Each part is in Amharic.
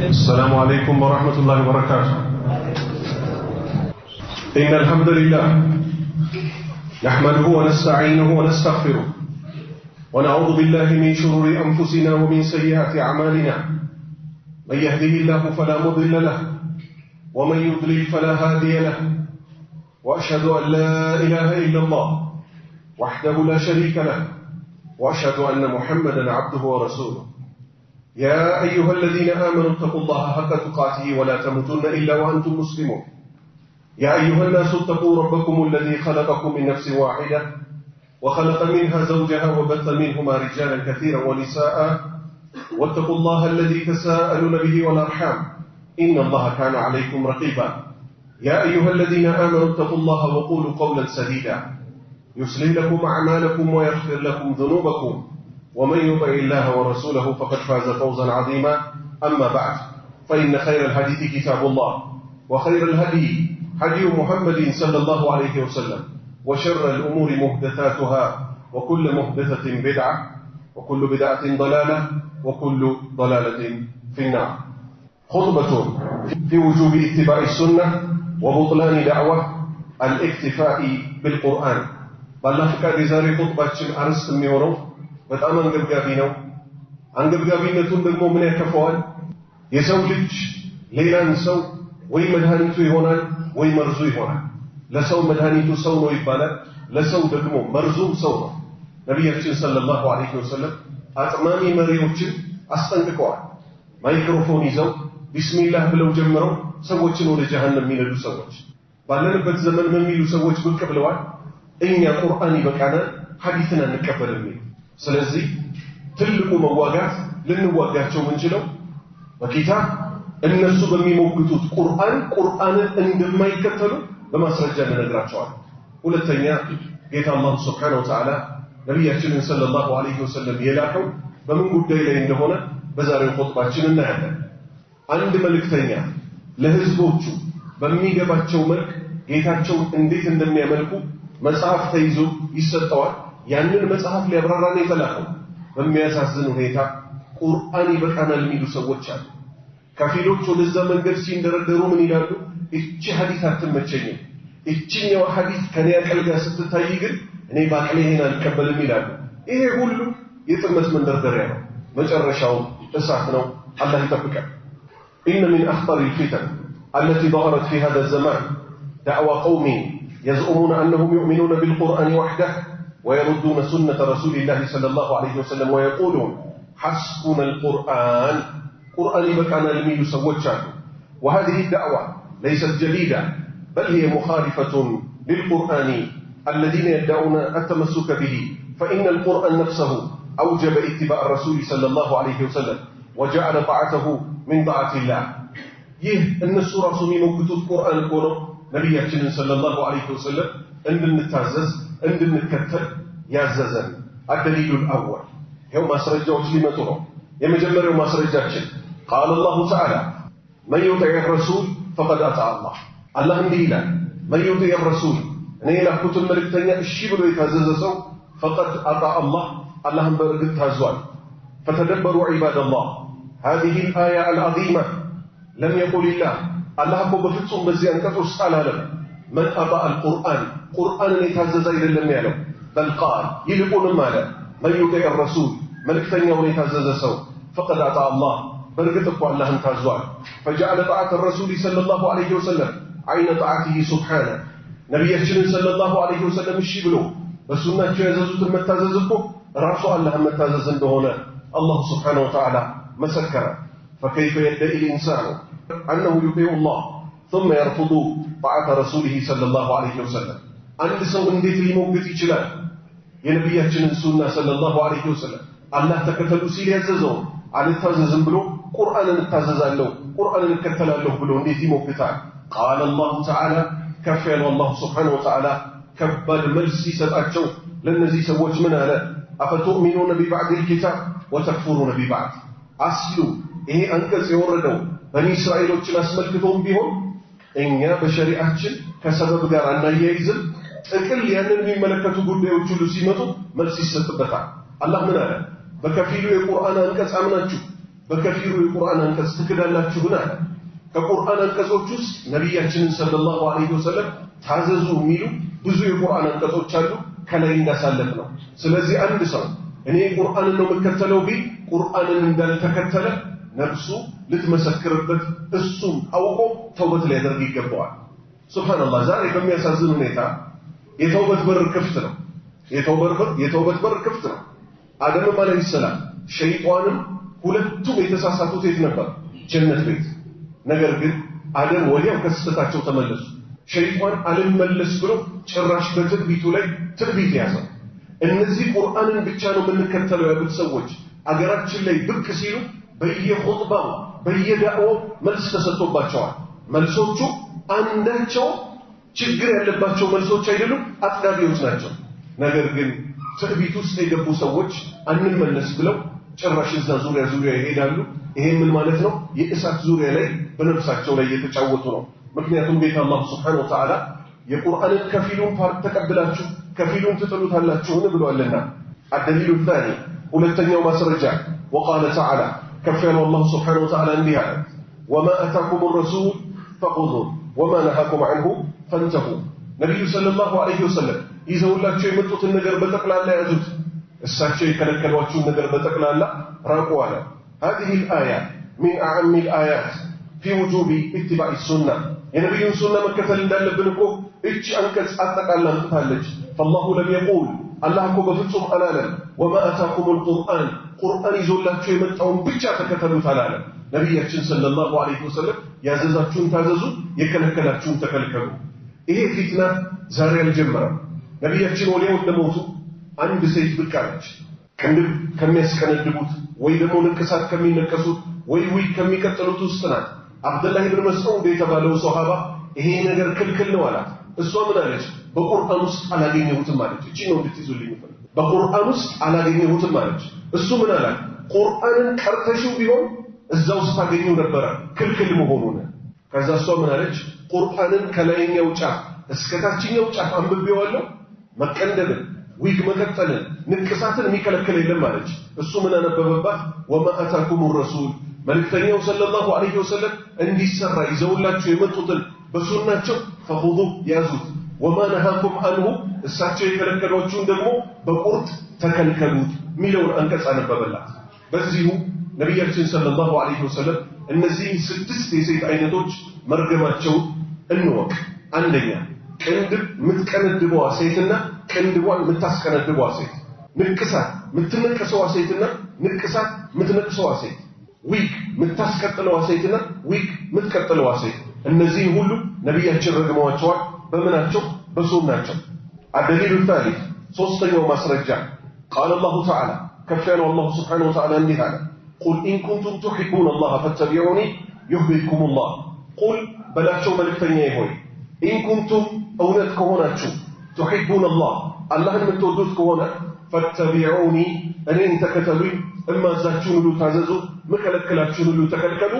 السلام عليكم ورحمة الله وبركاته. إن الحمد لله نحمده ونستعينه ونستغفره ونعوذ بالله من شرور أنفسنا ومن سيئات أعمالنا. من يهده الله فلا مضل له ومن يضلل فلا هادي له، وأشهد أن لا إله إلا الله وحده لا شريك له، وأشهد أن محمدا عبده ورسوله. يا أيها الذين آمنوا اتقوا الله حق تقاته ولا تموتن إلا وأنتم مسلمون. يا أيها الناس اتقوا ربكم الذي خلقكم من نفس واحدة وخلق منها زوجها وبث منهما رجالا كثيرا ونساء، واتقوا الله الذي تساءلون به والأرحام إن الله كان عليكم رقيبا. يا أيها الذين آمنوا اتقوا الله وقولوا قولا سديدا يصلح لكم أعمالكم ويغفر لكم ذنوبكم، ومن يطع الله ورسوله فقد فاز فوزا عظيما. أما بعد، فإن خير الحديث كتاب الله، وخير الهدي هدي محمد صلى الله عليه وسلم، وشر الأمور محدثاتها، وكل محدثة بدعة، وكل بدعة ضلالة، وكل ضلالة في النار. خطبة في وجوب اتباع السنة وبطلان دعوة الاكتفاء بالقرآن. بالله فكاد يزاري خطبة أرست ميورو በጣም አንገብጋቢ ነው። አንገብጋቢነቱን ደግሞ ምን ያከፈዋል? የሰው ልጅ ሌላን ሰው ወይ መድኃኒቱ ይሆናል ወይ መርዙ ይሆናል። ለሰው መድኃኒቱ ሰው ነው ይባላል፣ ለሰው ደግሞ መርዙም ሰው ነው። ነቢያችን ሰለላሁ ዐለይሂ ወሰለም አጥማሚ መሪዎችን አስጠንቅቀዋል። ማይክሮፎን ይዘው ቢስሚላህ ብለው ጀምረው ሰዎችን ወደ ጀሃነም የሚነዱ ሰዎች ባለንበት ዘመን የሚሉ ሰዎች ብቅ ብለዋል። እኛ ቁርአን ይበቃናል ሐዲስን አንቀበልም። ስለዚህ ትልቁ መዋጋት ልንዋጋቸው ምንችለው በኪታብ እነሱ በሚሞግቱት ቁርአንን እንደማይከተሉ በማስረጃ እንነግራቸዋለን። ሁለተኛ ጌታ አላህ ሱብሓነሁ ወተዓላ ነቢያችንን ሰለላሁ ዐለይሂ ወሰለም የላከው በምን ጉዳይ ላይ እንደሆነ በዛሬው ኹጥባችን እናያለን። አንድ መልእክተኛ ለህዝቦቹ በሚገባቸው መልክ ጌታቸውን እንዴት እንደሚያመልኩ መጽሐፍ ተይዞ ይሰጠዋል። ያንን መጽሐፍ ሊያብራራን የተላከው በሚያሳዝን ሁኔታ ቁርአን ይበቃናል የሚሉ ሰዎች አሉ። ከፊሎች ወደዛ መንገድ ሲንደረደሩ ምን ይላሉ? እቺ ሐዲስ አትመቸኝም፣ እቺኛው ሐዲስ ከኔ አቅል ጋር ስትታይ ግን እኔ ባቅሌ ይሄን አልቀበልም ይላሉ። ይሄ ሁሉ የጥመት መንደርደሪያ ነው፣ መጨረሻው እሳት ነው። አላህ ይጠብቀን። إن من أخطر الفتن التي ظهرت في هذا الزمان دعوى قوم يزعمون أنهم يؤمنون بالقرآن وحده ويردون سنة رسول الله صلى الله عليه وسلم ويقولون حسبنا القرآن، قرآن بكان الميل سوتشان. وهذه الدعوة ليست جديدة، بل هي مخالفة للقرآن الذين يدعون التمسك به، فإن القرآن نفسه أوجب اتباع الرسول صلى الله عليه وسلم وجعل طاعته من طاعة الله. أن السورة سمي مكتوب قرآن كونه نبينا صلى الله عليه وسلم أن نتعزز أن نتكتل يعززن. الدليل الأول يوم أسرجوا جلمتهم يمجمر يوم أسرجاتهم قال الله تعالى من يطع الرسول فقد أطاع الله. الله انديلا من يطع الرسول أنا كنت الملك تانية الشيب لو يتعزز سو فقد أطاع الله. الله برقد تهزوان. فتدبروا عباد الله هذه الآية العظيمة. لم يقل الله أبو بفتهم بزيان كثر سأل من أطاع القرآن قرآن يتعزز إلى لم يعلم، بل قال يلقون مالا من يطيع الرسول ملك ثانية ونتعزز سو فقد أطاع الله. برقتك الله انتعزوان. فجعل طاعة الرسول صلى الله عليه وسلم عين طاعته سبحانه. نبينا صلى الله عليه وسلم الشبلو بسنة جاززت المتعززكم رأسوا الله المتعزز هنا الله سبحانه وتعالى مسكر. فكيف يدعي الإنسان أنه يطيع الله ثم يرفض طاعة رسوله صلى الله عليه وسلم؟ አንድ ሰው እንዴት ሊሞግት ይችላል? የነቢያችንን ሱና ሰለላሁ ዐለይሂ ወሰለም አላህ ተከተሉ ሲል ያዘዘው አልታዘዝም ብሎ ቁርአንን እታዘዛለሁ ቁርአንን እከተላለሁ ብሎ እንዴት ይሞግታል? قال الله تعالى ከፍ ያለው አላህ ሱብሓነሁ ወተዓላ ከባድ መልስ ሲሰጣቸው ለነዚህ ሰዎች ምን አለ? አፈቱእሚኑነ ቢባዕድ الكتاب وتكفرون ببعض። አስሉ ይሄ አንቀጽ የወረደው በኒ እስራኤሎችን አስመልክቶም ቢሆን እኛ በሸሪዓችን ከሰበብ ጋር አናያይዝም። ጥቅል ያንን የሚመለከቱ ጉዳዮች ሁሉ ሲመጡ መልስ ይሰጥበታል። አላህ ምን አለ? በከፊሉ የቁርአን አንቀጽ አምናችሁ በከፊሩ የቁርአን አንቀጽ ትክዳላችሁና ከቁርአን አንቀጾች ውስጥ ነብያችንን ሰለላሁ ዐለይሂ ወሰለም ታዘዙ የሚሉ ብዙ የቁርአን አንቀጾች አሉ ከላይ እንዳሳለፍ ነው። ስለዚህ አንድ ሰው እኔ ቁርአንን ነው መከተለው ቢል ቁርአንን እንዳልተከተለ ነፍሱ ልትመሰክርበት እሱም አውቆ ተውበት ሊያደርግ ይገባዋል። ሱብሃንአላህ ዛሬ በሚያሳዝን ሁኔታ የተውበት በር ክፍት ነው። የተውበት በር ክፍት ነው። አደም አለይሂ ሰላም ሸይጣንም ሁለቱም የተሳሳቱት የት ነበር? ጀነት ቤት። ነገር ግን አደም ወዲያው ከስህተታቸው ተመለሱ። ሸይጣን አልመለስ ብሎ ጭራሽ በትዕቢቱ ላይ ትዕቢት ያዘው። እነዚህ ቁርአንን ብቻ ነው የምንከተለው ያሉት ሰዎች አገራችን ላይ ብቅ ሲሉ በየኹጥባው በየዳዕዋው መልስ ተሰጥቶባቸዋል። መልሶቹ አንዳቸው ችግር ያለባቸው መልሶች አይደሉም፣ አጥጋቢዎች ናቸው። ነገር ግን ትዕቢት ውስጥ የገቡ ሰዎች አንመለስ ብለው ጭራሽ እዛ ዙሪያ ይሄዳሉ። ይሄ ምን ማለት ነው? የእሳት ዙሪያ ላይ በነፍሳቸው ላይ እየተጫወቱ ነው። ምክንያቱም ቤት አላህ ሱብሓነሁ ወተዓላ የቁርአንን ከፊሉን ፓርት ተቀብላችሁ ከፊሉን ትጥሉታላችሁን ብሏልና። አደሊሉ ታኒ ሁለተኛው ማስረጃ ወቃለ ተዓላ ከፍ ያለው አላህ ሱብሓነሁ ወተዓላ እንዲህ አለ ወማ አታኩም ረሱል ፈኹዙ ወማ ነሃኩም ዐንሁ ፈንተሁ። ነቢዩ ሰለላሁ ዐለይሂ ወሰለም ይዘውላቸው የመጡትን ነገር በጠቅላላ ያዙት፣ እሳቸው የከለከሏችሁን ነገር በጠቅላላ ራቁ አለ። هذه الآية من أعم الآيات في وجوب اتباع السنة. የነቢዩን ሱና መከተል እንዳለብን እኮ እቺ አንቀጽ አጠቃላ አንጥታለች። فالله لم يقول አላህ እኮ በፍጹም አላለም ወማ አታኩሙል ቁርአን ይዞላችሁ የመጣውን ብቻ ተከተሉት አላለም። ነቢያችን ሰለላሁ ዐለይሂ ወሰለም ያዘዛችሁን ታዘዙ፣ የከለከላችሁን ተከልከሉ። ይሄ ፊትና ዛሬ አልጀመረም። ነቢያችን ወዲያው እንደሞቱ አንድ ሴት ብቅ አለች። ቅንድብ ከሚያስቀነድቡት ወይ ደግሞ ንቅሳት ከሚነቀሱት ወይ ከሚቀጥሉት ውስጥ ናት። አብዱላህ ኢብኑ መስዑድ የተባለው ሱሐባ ይሄ ነገር ክልክል ነው አላት። እሷ ምን አለች? በቁርአን ውስጥ አላገኘሁትም አለች። እቺ ነው እንድትይዙልኝ ይፈልግ። በቁርአን ውስጥ አላገኘሁትም አለች። እሱ ምን አላት? ቁርአንን ቀርተሽው ቢሆን እዛ ውስጥ ታገኘው ነበር ክልክል መሆኑን። ከዛ እሷ ምን አለች? ቁርአንን ከላይኛው ጫፍ እስከ ታችኛው ጫፍ አንብቤዋለሁ፣ መቀንደብን ዊግ መቀጠልን ንቅሳትን የሚከለክል የለም አለች። እሱ ምን አነበበባት? ወማ አታኩም ረሱል መልእክተኛው ሰለላሁ ዐለይሂ ወሰለም እንዲሰራ ይዘውላችሁ የመጡትን በሱናቸው ፈኹዙ ያዙት፣ ወማ ነሃኩም አንሁ እሳቸው የከለከሏችሁን ደግሞ በቁርጥ ተከልከሉት ሚለውን አንቀጽ አነበበላት። በዚሁ ነቢያችን ሰለላሁ ዐለይሂ ወሰለም እነዚህ 6 የሴት አይነቶች መርገማቸውን እንወቅ። አንደኛ ቅንድብ የምትቀነድበዋ ሴትና ቅንድቧን የምታስቀነድበዋ ሴት፣ ንቅሳት የምትነቀሰዋ ሴትና ንቅሳት የምትነቅሰዋ ሴት፣ ዊግ የምታስቀጥለዋ ሴትና ዊግ የምትቀጥለዋ ሴት፣ እነዚህ ሁሉ ነቢያችን ረግመዋቸዋል። በምናቸው? በሱናቸው። አደሊሉ ታሊት ሶስተኛው ማስረጃ ቃል አላሁ ተዓላ ከፍ ያለው አላሁ ስብሓነሁ ወተዓላ እንዲህ አለ ቁል ኢን ኩንቱም ቱሒቡነ አላህ ፈተቢዑኒ ዩሕቢብኩም ላህ። ቁል በላቸው መልእክተኛዬ ሆይ ኢን ኩንቱም እውነት ከሆናችሁ ቱሒቡነ አላህ አላህን የምትወዱት ከሆነ ፈተቢዑኒ እኔን ተከተሉኝ፣ እማዛችሁን ሁሉ ታዘዙ፣ ምከለክላችሁን ሁሉ ተከልከሉ።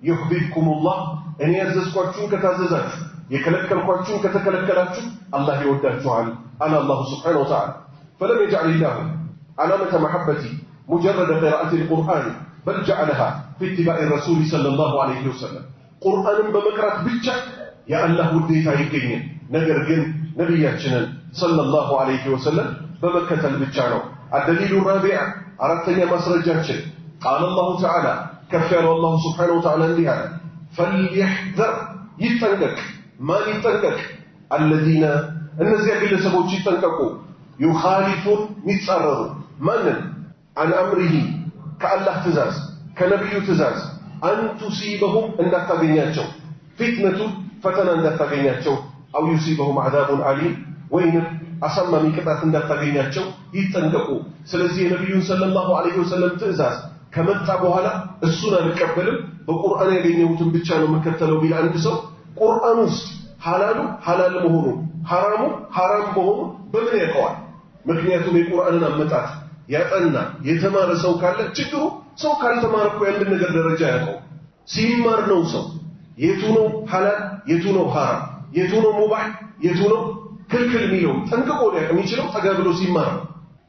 ዩሕቢብኩም ላህ እኔ ያዘዝኳችሁን ከታዘዛችሁ የከለከልኳችሁን ከተከለከላችሁ አላህ ይወዳችኋል አለ አላሁ ስብሓነሁ ወተዓላ። ፈለም የጅዐል ላሁ ዓላመተ መሐበቲ ሙጀረደ ቂራአት ልቁርአን በል ጀዐለሃ ፊ ኢትባዕ ረሱል ሰለላሁ ዐለይሂ ወሰለም። ቁርአንን በመቅራት ብቻ የአላህ ውዴታ ይገኛል። ነገር ግን ነቢያችንን ሰለላሁ ዐለይሂ ወሰለም በመከተል ብቻ ነው። አደሊሉ ራቢዕ አራተኛ ማስረጃችን ቃል አላሁ ተዓላ ከፍ ያለው አላሁ ስብሓነሁ ወተዓላ እንዲህ አለ ፈልየሕዘር ይጠንቀቅ። ማን ይጠንቀቅ? አለዚነ እነዚያ ግለሰቦች ይጠንቀቁ ዩኻሊፉን የሚጻረሩ ማንን? አን አምሪሂ ከአላህ ትእዛዝ ከነቢዩ ትእዛዝ አን ቱሲበሁም እንዳታገኛቸው ፊትነቱ ፈተና እንዳታገኛቸው አው ዩሲበሁም ዓዛቡን ዓሊም ወይንም አሳማሚ ቅጣት እንዳታገኛቸው ይጠንቀቁ። ስለዚህ የነቢዩን ሰለላሁ ዐለይሂ ወሰለም ትእዛዝ ከመጣ በኋላ እሱን አልቀበልም በቁርአን ያገኘሁትን ብቻ ነው የምከተለው ቢል አንድ ሰው ቁርአን ውስጥ ሐላሉ ሐላል መሆኑ ሐራሙ ሐራም መሆኑ በምን ያውቀዋል? ምክንያቱም የቁርአንን አመጣጥ ያጠና የተማረ ሰው ካለ ችግሩ ሰው ካልተማረ እኮ ያንድ ነገር ደረጃ ያውቀው ሲማር ነው ሰው የቱ ነው ሐላል የቱ ነው ሐራም የቱ ነው ሙባህ የቱ ነው ክልክል የሚለው ጠንቅቆ ሊያውቅ የሚችለው ጠጋ ብሎ ሲማር ነው።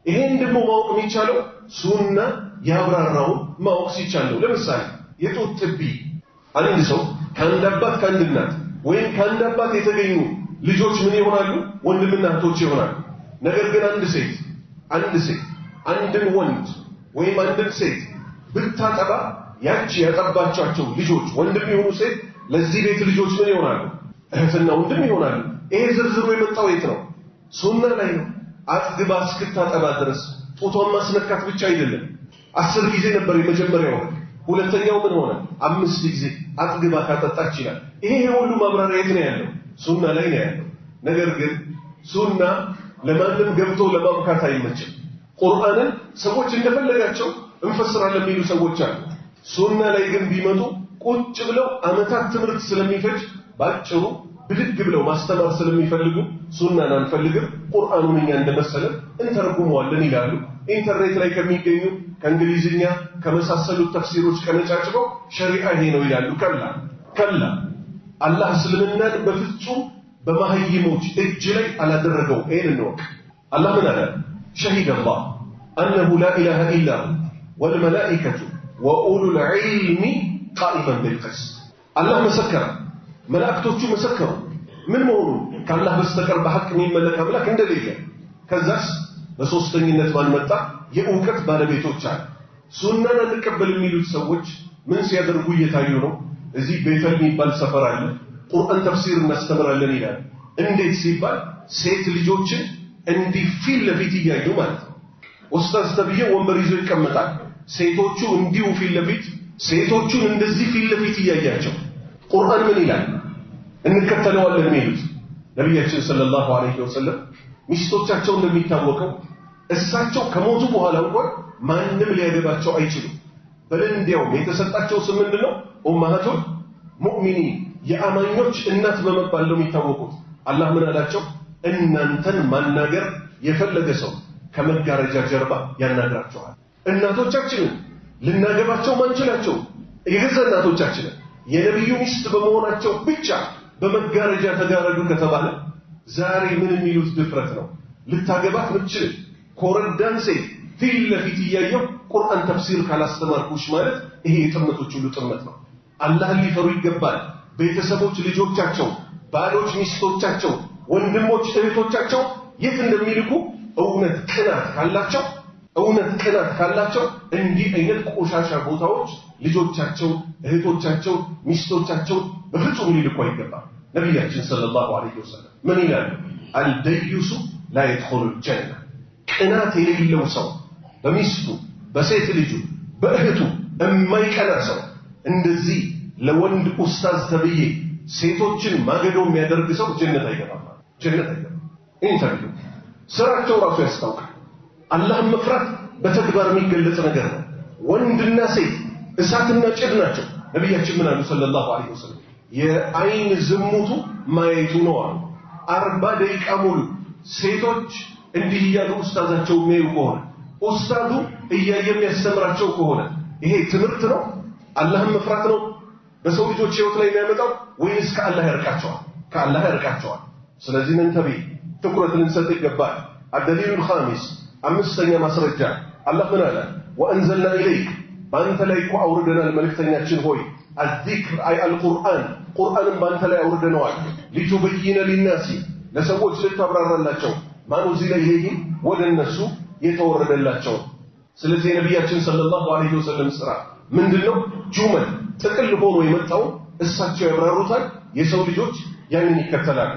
ይሄን ደግሞ ማወቅ የሚቻለው ሱና ያብራራው ማወቅ ሲቻል ነው። ለምሳሌ የጡት ጥቢ አንድ ሰው ከአንድ አባት ከአንድ እናት ወይም ከአንድ አባት የተገኙ ልጆች ምን ይሆናሉ? ወንድምና እህቶች ይሆናሉ። ነገር ግን አንድን ወንድ ወይም አንድን ሴት ብታጠባ ያቺ ያጠባቻቸው ልጆች ወንድም ይሁኑ ሴት ለዚህ ቤት ልጆች ምን ይሆናሉ? እህትና ወንድም ይሆናሉ። ይሄ ዝርዝሩ የመጣው የት ነው? ሱና ላይ ነው። አጥግባ እስክታጠባ ድረስ ጡቷን ማስነካት ብቻ አይደለም። 10 ጊዜ ነበር የመጀመሪያው። ሁለተኛው ምን ሆነ? 5 ጊዜ አጥግባ ካጠጣች ይላል። ይሄ ሁሉ ማብራሪያ የት ነው ያለው? ሱና ላይ ነው ያለው። ነገር ግን ሱና ለማንም ገብቶ ለማብካት አይመችም። ቁርአንን ሰዎች እንደፈለጋቸው እንፈስራለን የሚሉ ሰዎች አሉ። ሱና ላይ ግን ቢመጡ ቁጭ ብለው አመታት ትምህርት ስለሚፈጅ ባጭሩ ብድግ ብለው ማስተማር ስለሚፈልጉ ሱናን አንፈልግም፣ ቁርአኑን እኛ እንደመሰለ እንተረጉመዋለን ይላሉ። ኢንተርኔት ላይ ከሚገኙ ከእንግሊዝኛ ከመሳሰሉት ተፍሲሮች ቀነጫጭበው ሸሪዓ ይሄ ነው ይላሉ። ከላ አላህ እስልምናን በፍጹም በማህይሞች እጅ ላይ አላደረገው። ይሄን እንወቅ። አላህ ምን አለ? ሸሂደ አላህ አነሁ ላ ኢላሃ ኢላ ሁ ወልመላኢከቱ ወኡሉል ዒልሚ ቃኢመን ቢልቅስት። አላህ መሰከረ፣ መላእክቶቹ መሰከሩ ምን መሆኑን ከአላህ በስተቀር በሐቅ የሚመለክ አምላክ እንደሌለ። ከዛስ በሶስተኝነት ማን መጣ? የእውቀት ባለቤቶች አለ። ሱናን አንቀበል የሚሉት ሰዎች ምን ሲያደርጉ እየታዩ ነው? እዚህ ቤተል የሚባል ሰፈር አለ፣ ቁርአን ተፍሲር እናስተምራለን ይላል። እንዴት ሲባል ሴት ልጆችን እንዲህ ፊት ለፊት እያዩ ማለት ነው። ኡስታዝ ተብዬ ወንበር ይዞ ይቀመጣል። ሴቶቹ እንዲሁ ፊት ለፊት ሴቶቹን እንደዚህ ፊት ለፊት እያያቸው ቁርአን ምን ይላል እንከተለዋለን የሚሉት ነቢያችን ሰለላሁ ዐለይሂ ወሰለም ሚስቶቻቸው እንደሚታወቀው እሳቸው ከሞቱ በኋላ እንኳን ማንም ሊያገባቸው አይችሉም። በእንዲያውም የተሰጣቸው ስም ምንድነው? ኡማሃቱል ሙእሚኒን የአማኞች እናት በመባል ነው የሚታወቁት። አላህ ምን አላቸው? እናንተን ማናገር የፈለገ ሰው ከመጋረጃ ጀርባ ያናግራቸዋል። እናቶቻችንን ልናገባቸው ማንችላቸው የገዛ እናቶቻችንን የነብዩ ሚስት በመሆናቸው ብቻ በመጋረጃ ተጋረዱ ከተባለ ዛሬ ምን የሚሉት ድፍረት ነው? ልታገባት ምትችል ኮረዳን ሴት ፊት ለፊት እያየው ቁርአን ተፍሲር ካላስተማርኩሽ ማለት ይሄ የጥመቶች ሁሉ ጥመት ነው። አላህን ሊፈሩ ይገባል። ቤተሰቦች ልጆቻቸው፣ ባሎች ሚስቶቻቸው፣ ወንድሞች እህቶቻቸው የት እንደሚልኩ እውነት ቅናት ካላቸው እንዲህ አይነት ቆሻሻ ቦታዎች ልጆቻቸው፣ እህቶቻቸው፣ ሚስቶቻቸው በፍጹም ሊልኩ አይገባም። ነቢያችን ሰለላሁ ዐለይሂ ወሰለም ምን ይላሉ? አልደዩሱ ላ የድኹሉል ጀና። ቅናት የሌለው ሰው በሚስቱ በሴት ልጁ በእህቱ የማይቀና ሰው እንደዚህ ለወንድ ኡስታዝ ተብዬ ሴቶችን ማገዶ የሚያደርግ ሰው ጀነት አይገባም። ኢንተርቪው ስራቸው ራሱ ያስታውቃል። አላህን መፍራት በተግባር የሚገለጽ ነገር ነው። ወንድና ሴት እሳትና ጭድ ናቸው። ነቢያችን ምን አሉ ሰለላሁ ዐለይሂ ወሰለም? የአይን ዝሙቱ ማየቱ ነው አሉ። 40 ደቂቃ ሙሉ ሴቶች እንዲህ እያሉ ኡስታዛቸው የሚያዩ ከሆነ ኡስታዙ እያየ የሚያስተምራቸው ከሆነ ይሄ ትምህርት ነው? አላህን መፍራት ነው በሰው ልጆች ህይወት ላይ የሚያመጣው ወይስ ከአላህ ያርቃቸዋል? ከአላህ ያርቃቸዋል። ስለዚህ ነንተቢ ትኩረት ልንሰጥ ይገባል። አደሊሉል ኻሚስ አምስተኛ ማስረጃ አላህ ምን አለ? ወአንዘልና ኢለይክ በአንተ ላይ እኮ አውርደናል መልእክተኛችን ሆይ አዚክር አይ አልቁርአን ቁርአንን በአንተ ላይ አውርደነዋል ሊቱበይነ ሊናሲ ለሰዎች ልታብራራላቸው ማኑዚለ ኢለይሂም ወደ እነሱ የተወረደላቸው። ስለዚህ ነቢያችን ሰለላሁ ዐለይሂ ወሰለም ስራ ምንድነው? ጁመል ጥቅል ሆኖ የመጣው እሳቸው ያብራሩታል፣ የሰው ልጆች ያንን ይከተላሉ።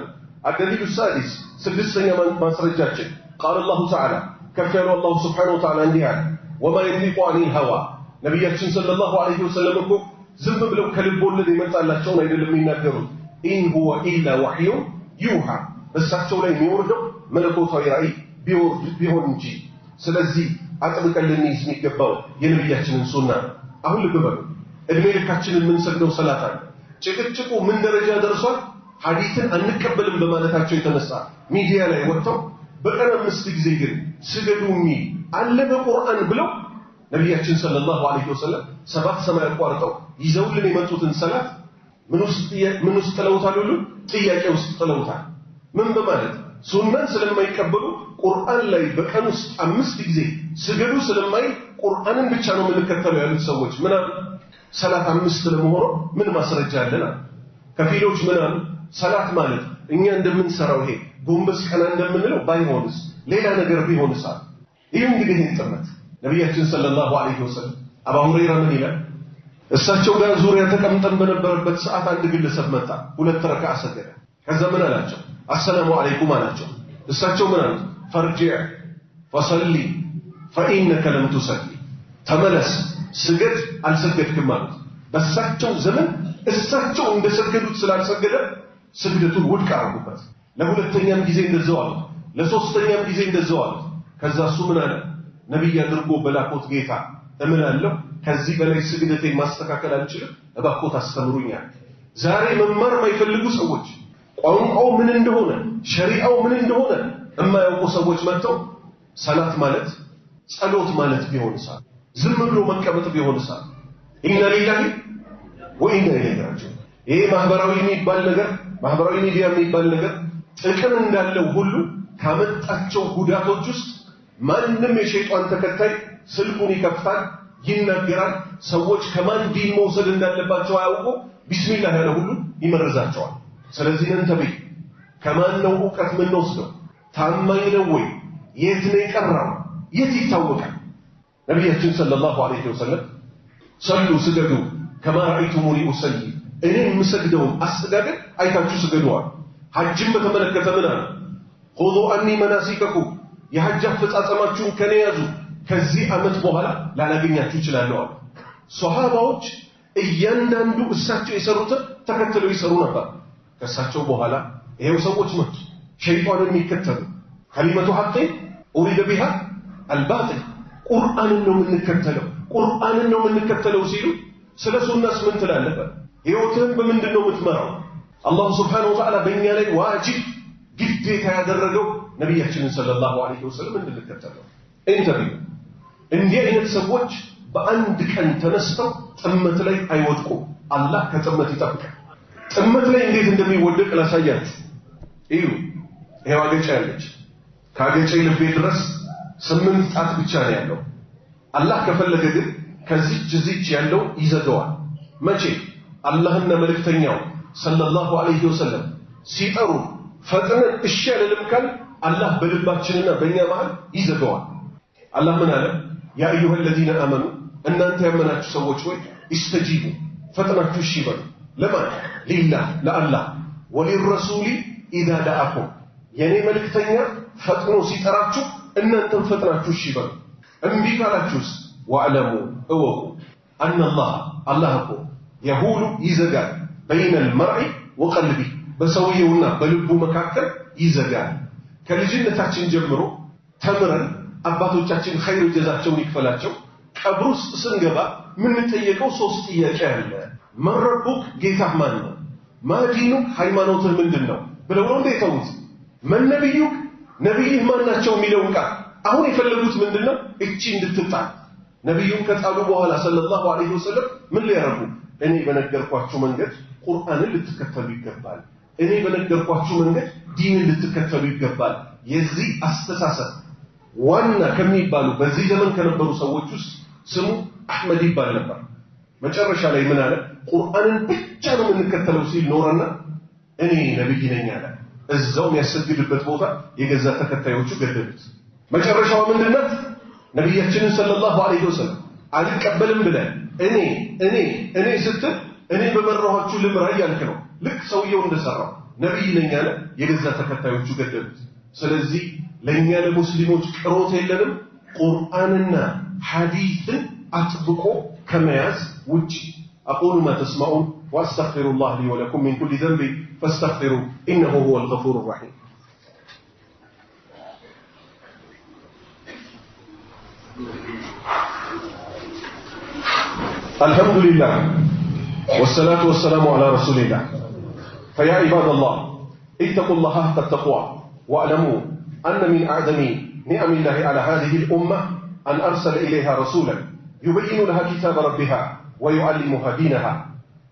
አደሊሉ ሳዲስ ስድስተኛ ማስረጃችን ቃል አላሁ ተዓላ ከፍ ያለው አላሁ ስብሓነሁ ወተዓላ እንዲህ አለ ወማ የንጢቁ ዐኒል ሀዋ። ነቢያችን ሰለላሁ ዐለይሂ ወሰለም እኮ ዝም ብለው ከልብ ወለድ የመጣላቸውን አይደለም የሚናገሩት። ኢን ሁወ ኢላ ወሕዩ ዩሃ እሳቸው ላይ የሚወርደው መለኮታዊ ራእይ ቢሆን እንጂ። ስለዚህ አጥብቀን ልንይዝ የሚገባው የነቢያችንን ሱና። አሁን ልብ በሉ፣ እድሜ ልካችንን የምንሰግደው ሰላት አለ። ጭቅጭቁ ምን ደረጃ ደርሷል? ሐዲስን አንቀበልም በማለታቸው የተነሳ ሚዲያ ላይ ወጥተው በቀን 5 ጊዜ ግን ስገዱ የሚል አለ በቁርአን ብለው ነቢያችን ሰለላሁ ዐለይሂ ወሰለም 7 ሰማይ አቋርጠው ይዘውልን የመጡትን ሰላት ምን ውስጥ ጥለውታል? ሁሉ ጥያቄ ውስጥ ጥለውታል። ምን በማለት ሱናን ስለማይቀበሉ ቁርአን ላይ በቀን ውስጥ 5 ጊዜ ስገዱ ስለማይ ቁርአንን ብቻ ነው የምንከተለው ያሉት ሰዎች ምን አሉ? ሰላት 5 ለመሆኑ ምን ማስረጃ አለና? ከፊሎች ምን አሉ? ሰላት ማለት እኛ እንደምንሰራው ይሄ ጎንበስ ቀና እንደምንለው ባይሆንስ ሌላ ነገር ቢሆንስ? ይሄ እንግዲህ ጥመት ነብያችን ሰለላሁ ዐለይሂ ወሰለም አቡ ሁረይራ ምን ይላል? እሳቸው ጋር ዙሪያ ተቀምጠን በነበረበት ሰዓት አንድ ግለሰብ መጣ። 2 ረካዓ ሰገደ። ከዛ ምን አላቸው? አሰላሙ አለይኩም አላቸው። እሳቸው ምን አሉት? ፈርጂዕ ፈሰሊ ፈኢነከ ለም ቱሰሊ፣ ተመለስ ስገድ አልሰገድክም አሉት። በእሳቸው ዘመን እሳቸው እንደሰገዱት ስላልሰገደ ስግደቱን ውድቅ አደረጉበት። ለሁለተኛም ጊዜ እንደዛው አሉት። ለሶስተኛም ጊዜ እንደዛው አሉት። ከዛ እሱ ምን አለ? ነብይ አድርጎ በላኮት ጌታ እምላለሁ ከዚህ በላይ ስግደቴን ማስተካከል አልችልም፣ እባክዎት አስተምሩኛል። ዛሬ መማር የማይፈልጉ ሰዎች ቋንቋው ምን እንደሆነ ሸሪዓው ምን እንደሆነ የማያውቁ ሰዎች መጥተው ሰላት ማለት ጸሎት ማለት ቢሆንስ? ዝም ብሎ መቀመጥ ቢሆንስ? ኢና ሊላሂ ወኢና ኢለይሂ ራጂዑን። ይሄ ማህበራዊ የሚባል ነገር ማህበራዊ ሚዲያ የሚባል ነገር ጥቅም እንዳለው ሁሉ ካመጣቸው ጉዳቶች ውስጥ ማንንም የሸይጣን ተከታይ ስልኩን ይከፍታል፣ ይናገራል። ሰዎች ከማን ዲን መውሰድ እንዳለባቸው አያውቁ ቢስሚላህ ያለ ሁሉ ይመርዛቸዋል። ስለዚህ እንተበይ፣ ከማን ነው ዕውቀት ምን ወስደው? ታማኝ ነው ወይ? የት ነው የቀራው? የት ይታወቃል? ነብያችን ሰለላሁ ዐለይሂ ወሰለም ሰሉ ስገዱ ከማ ረአይቱሙኒ ኡሰሊ፣ እኔ የምሰግደውን አሰጋገድ አይታችሁ ስገዱዋል። ሐጅን በተመለከተ ምን አለ? ኹዙ አኒ መናሲከኩም፣ የሐጅ አፈጻጸማችሁን ከኔ ያዙ፣ ከዚህ ዓመት በኋላ ላላገኛችሁ ይችላልው። ሷሃባዎች እያንዳንዱ እሳቸው የሰሩትን ተከትለው ይሰሩ ነበር። ከእሳቸው በኋላ ይሄው ሰዎች መጡ ሸይጣንን የሚከተሉ ከሊመቱ ሐቅ ኡሪደ ቢሃ አልባጢል፣ ቁርአንን ነው የምንከተለው ቁርአንን ነው የምንከተለው ሲሉ ስለ ሱናስ ምን ትላለህ? ህይወትህን በምንድን ነው የምትመራው? አላህ ሱብሓነሁ ወተዓላ በእኛ ላይ ዋጅብ ግዴታ ያደረገው ነቢያችንን ሰለላሁ ዐለይሂ ወሰለም እንድንከተለው። ኢንተርቪው እንዲህ አይነት ሰዎች በአንድ ቀን ተነስተው ጥመት ላይ አይወድቁም። አላህ ከጥመት ይጠብቃል። ጥመት ላይ እንዴት እንደሚወደቅ ላሳያችሁ። እዩ፣ ይሄው አገጬ ያለች ካገጬ ልቤ ድረስ 8 ጣት ብቻ ነው ያለው። አላህ ከፈለገ ግን ከዚች ያለው ይዘጋዋል። መቼ? አላህና መልእክተኛው ሰለላሁ ዐለይሂ ወሰለም ሲጠሩ ፈጥነን እሺ ያለንም ካል አላህ በልባችንና በእኛ መሃል ይዘጋዋል። አላህ ምን አለ? ያ አዩሃ الذين آمنوا፣ እናንተ ያመናችሁ ሰዎች ሆይ ኢስተጂቡ፣ ፈጥናችሁ እሺ በሉ። ለማን? ሊላህ ለአላህ፣ ወሊረሱሊ ኢዛ ደአኩም፣ የኔ መልእክተኛ ፈጥኖ ሲጠራችሁ እናንተም ፈጥናችሁ እሺ በሉ። እምቢ ካላችሁስ ወዕለሙ፣ እወቁ አነላህ፣ አላህ እኮ የሁሉ ይዘጋል በይነል መርዒ ወቀልቢ፣ በሰውየውና በልቡ መካከል ይዘጋል። ከልጅነታችን ጀምሮ ተምረን አባቶቻችን ኸይር ጀዛቸውን ይክፈላቸው ቀብር ውስጥ ስንገባ የምንጠየቀው 3 ጥያቄ አለ። መረቡክ፣ ጌታህ ማን ነው? ማዲኑክ፣ ሃይማኖትህ ምንድነው ብለው ነው እንደተውት። መነብዩክ፣ ነብይህ ማን ናቸው የሚለውን ቃል አሁን የፈለጉት ምንድነው? እቺ እንድትጣል ነብዩን ከጣሉ በኋላ ሰለላሁ ዐለይሂ ወሰለም ምን ሊያረጉ? እኔ በነገርኳችሁ መንገድ ቁርአንን ልትከተሉ ይገባል፣ እኔ በነገርኳችሁ መንገድ ዲንን ልትከተሉ ይገባል። የዚህ አስተሳሰብ ዋና ከሚባሉ በዚህ ዘመን ከነበሩ ሰዎች ውስጥ ስሙ አህመድ ይባል ነበር። መጨረሻ ላይ ምን አለ? ቁርአንን ብቻ ነው የምንከተለው ሲል ኖረና እኔ ነብይ ነኝ አለ። እዛው የሚያሰግድበት ቦታ የገዛ ተከታዮቹ ገደሉት። መጨረሻው ምንድነው? ነብያችንን ሰለላሁ ዐለይሂ ወሰለም አልቀበልም ብለን እኔ ስትል እኔ በመራኋችሁ ልምራ እያልክ ነው። ልክ ሰውየው እንደሰራው ነብይ ነኝ አለ፣ የገዛ ተከታዮቹ ገደሉት። ስለዚህ ለኛ ለሙስሊሞች ቅሮት የለንም ቁርአንና ሐዲስን አጥብቆ ከመያዝ ውጪ። أقول ما تسمعون وأستغفر الله لي ولكم من كل ذنب فاستغفروا إنه هو الغفور الرحيم. الحمد لله والصلاة والسلام على رسول الله. فيا عباد الله اتقوا الله حق التقوى واعلموا أن من أعظم نعم الله على هذه الأمة أن أرسل إليها رسولا يبين لها كتاب ربها ويعلمها دينها.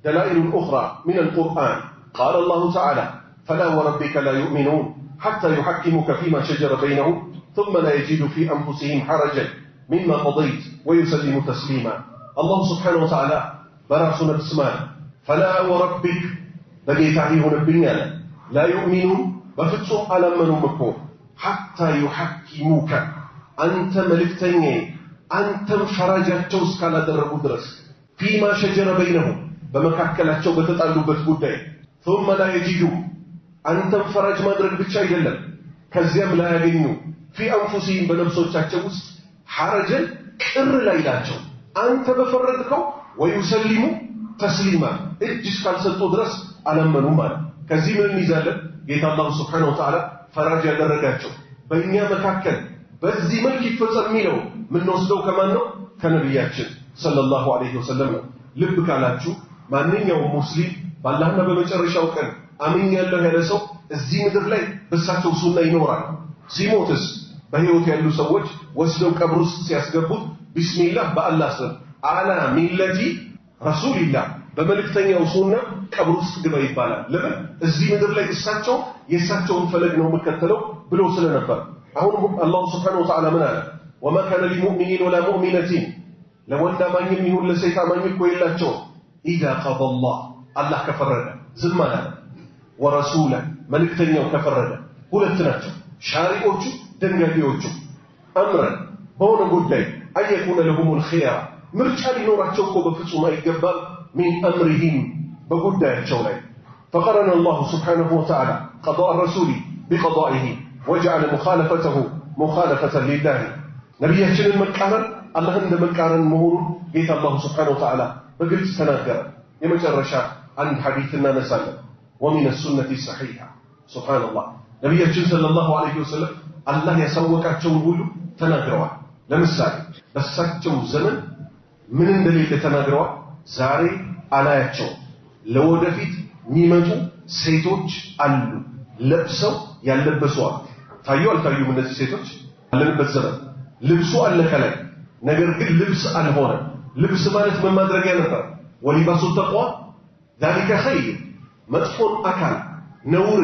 دلائل أخرى من القرآن قال الله تعالى: فلا وربك لا يؤمنون حتى يحكموك فيما شجر بينهم ثم لا يجدوا في أنفسهم حرجا مما قضيت ويسلموا تسليما. الله سبحانه وتعالى براسنا بسمان فلا وربك بقيت هنا الدنيا لا يؤمنون بفتسوا على من مكون حتى يحكموك أنت ملكتني أنت فرجتوا سكالا دربوا درس فيما شجر بينهم بمكاكلاتቸው በተጣሉበት ጉዳይ ثم لا يجدوا أنت فرج ማድረግ ብቻ አይደለም ከዚያም ላይ ያገኙ في أنفسهم በነፍሶቻቸው ውስጥ حرجا ቅር ላይ ናቸው አንተ በፈረድከው ወይሰሊሙ ተስሊማ እጅስ ካልሰጡ ድረስ አላመኑም ማለት ከዚህ ምን ይዛለን ጌታ አላህ Subhanahu Wa Ta'ala ፈራጅ ያደረጋቸው በእኛ መካከል በዚህ መልክ ይፈጸም የሚለው ምን ወስደው ከማን ነው ከነብያችን ሰለላሁ ዐለይሂ ወሰለም ነው ልብ ካላችሁ ማንኛውም ሙስሊም በአላህና በመጨረሻው ቀን አምኛለሁ ያለ ሰው እዚህ ምድር ላይ በሳቸው ሱና ይኖራል ሲሞትስ በህይወት ያሉ ሰዎች ወስደው ቀብር ውስጥ ሲያስገቡት ቢስሚላህ በአላህ ስም አላ ሚለቲ ረሱልላህ በመልእክተኛው ሱና ቀብር ውስጥ ግባ ይባላል ለምን እዚህ ምድር ላይ እሳቸው የእሳቸውን ፈለግ ነው መከተለው ብሎ ስለነበር አሁን አላህ Subhanahu Wa Ta'ala ምን አለ وما كان للمؤمنين ولا مؤمنة ለወንድ አማኝም ይሁን ለሴት አማኝ እኮ የላቸው إذا قضى الله كفرنا ዝም አለ ورسوله መልእክተኛው ከፈረደ ሁለት ናቸው ሻሪዖቹ ደንጋጊዎቹ አምረን በሆነ ጉዳይ አየኩነ لهم الخيار ምርጫ ሊኖራቸው እኮ በፍጹም አይገባም من أمرهم በጉዳያቸው ላይ فقرن الله سبحانه وتعالى قضاء الرسول بقضائه وجعل مخالفته مخالفة لله ነብያችንን መቃረን አላህን እንደመቃረን መሆኑን ጌታ አላህ Subhanahu Wa Ta'ala በግልጽ ተናገረ የመጨረሻ አንድ ሐዲስ እናነሳለን ومن السنة الصحيحة سبحان الله ነብያችን ሰለላሁ ዐለይሂ ወሰለም አላህ ያሳወቃቸውን ሁሉ ተናግረዋል ለምሳሌ በሳቸው ዘመን ምን እንደሌለ ተናግረዋል ዛሬ አላያቸው ለወደፊት የሚመጡ ሴቶች አሉ ለብሰው ያለበሱዋል ታዩ አልታዩም እነዚህ ሴቶች አለንበት ዘመን ልብሱ አለ ከላይ ነገር ግን ልብስ አልሆነ ልብስ ማለት ምን ማድረግ ነበር ወሊባሱ ተቅዋ ذلك خير መጥፎን አካል ነውር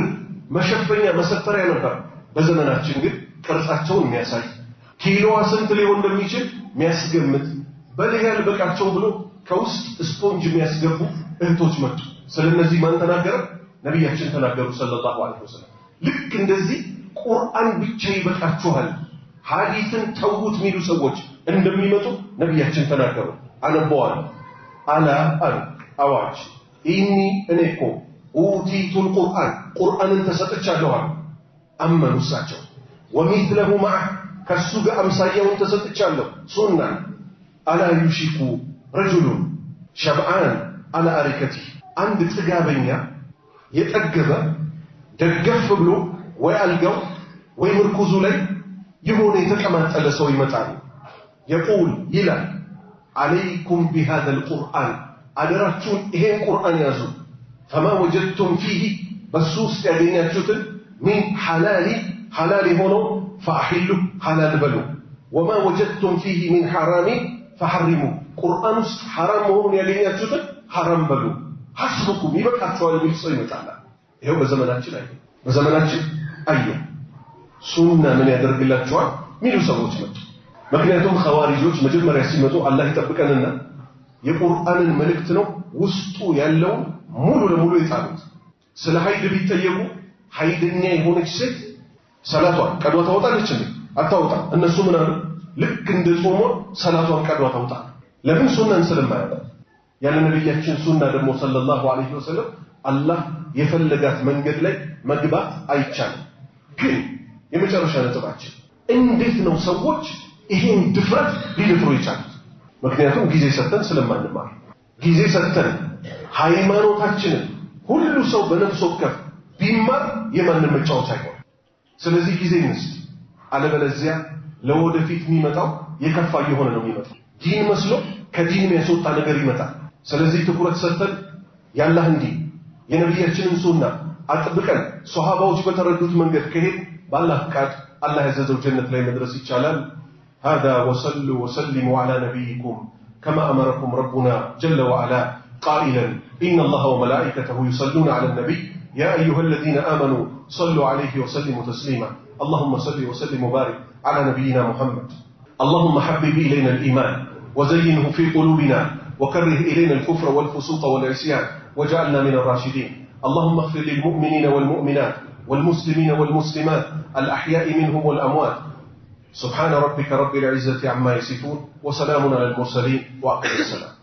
መሸፈኛ መሰተሪያ ነበር በዘመናችን ግን ቅርጻቸውን የሚያሳይ ኪሎዋ ስንት ሊሆን እንደሚችል የሚያስገምት በለያል በቃቸው ብሎ ከውስጥ ስፖንጅ የሚያስገቡ እህቶች መጡ ስለነዚህ ማን ተናገረ ነብያችን ተናገሩ ሰለላሁ ዐለይሂ ወሰለም ልክ እንደዚህ ቁርአን ብቻ ይበቃችኋል ሐዲስን ተውት የሚሉ ሰዎች እንደሚመጡ ነብያችን ተናገሩ አነበዋል አላ አዋጅ ኢኒ እኔኮ ኡቲቱል ቁርአንን ተሰጥቻለሁ አመኑ እሳቸው ወሚስለሁ ማዕ ከሱ ጋር አምሳያውን ተሰጥቻለሁ ሱና አላ ዩሽኩ ረጁሉን ሸብዓን አላ አሪከቲ አንድ ጥጋበኛ የጠገበ ደገፍ ብሎ ወይ አልጋው ወይ ምርኩዙ ላይ የሆነ የተቀማጠለ ሰው ይመጣል يقول ይላል عليكم بهذا القرآن አደራችሁን ይሄን ቁርአን ያዙ فما وجدتم فيه በሱስ ያገኛችሁትን من حلال ሆኖ فاحلوا حلال በሉ وما وجدتم فيه من حرام فحرموا ቁርአን ውስጥ حرام መሆኑን ያገኛችሁትን حرام በሉ حسبكم ይበቃችኋል የሚል ሰው ይመጣል ይሄው በዘመናችን አየ ሱና ምን ያደርግላችኋል ሚሉ ሰዎች መጡ ምክንያቱም ኸዋሪጆች መጀመሪያ ሲመጡ አላህ ይጠብቀንና የቁርአንን መልእክት ነው ውስጡ ያለው ሙሉ ለሙሉ ይጣሉት ስለ ሀይድ ቢጠየቁ ሀይድኛ የሆነች ሴት ሰላቷን ቀዷ ታወጣለች እንዴ አታወጣ እነሱ ምን አሉ ልክ እንደ ጾሞ ሰላቷን ቀዷ ታወጣ ለምን ሱናን ስለማያውቁ ያለ ነብያችን ሱና ደግሞ ሰለላሁ ዐለይሂ ወሰለም አላህ የፈለጋት መንገድ ላይ መግባት አይቻልም ግን የመጨረሻ ነጥባችን እንዴት ነው ሰዎች ይሄን ድፍረት ሊደፍሩ ይቻላል ምክንያቱም ጊዜ ሰጥተን ስለማንማር ጊዜ ሰጥተን ሃይማኖታችንን ሁሉ ሰው በነፍስ ወከፍ ቢማር የማንም መጫወቻ አይሆን ስለዚህ ጊዜ እንስጥ አለበለዚያ ለወደፊት የሚመጣው የከፋ የሆነ ነው የሚመጣው ዲን መስሎ ከዲን የሚያስወጣ ነገር ይመጣል ስለዚህ ትኩረት ሰጥተን ያላህ እንዲ የነብያችንን ሱና አጥብቀን ሱሐባዎች በተረዱት መንገድ ከሄድ ባላህ ፍቃድ አላህ ያዘዘው ጀነት ላይ መድረስ ይቻላል هذا وصلوا وسلموا على نبيكم كما أمركم ربنا جل وعلا قائلا إن الله وملائكته يصلون على النبي يا أيها الذين آمنوا صلوا عليه وسلموا تسليما. اللهم صل وسلم وبارك على نبينا محمد. اللهم حبب إلينا الإيمان وزينه في قلوبنا وكره إلينا الكفر والفسوق والعصيان وجعلنا من الراشدين. اللهم اغفر للمؤمنين والمؤمنات والمسلمين والمسلمات الأحياء منهم والأموات. سبحان ربك رب العزة عما يصفون وسلام على المرسلين وأقم السلام.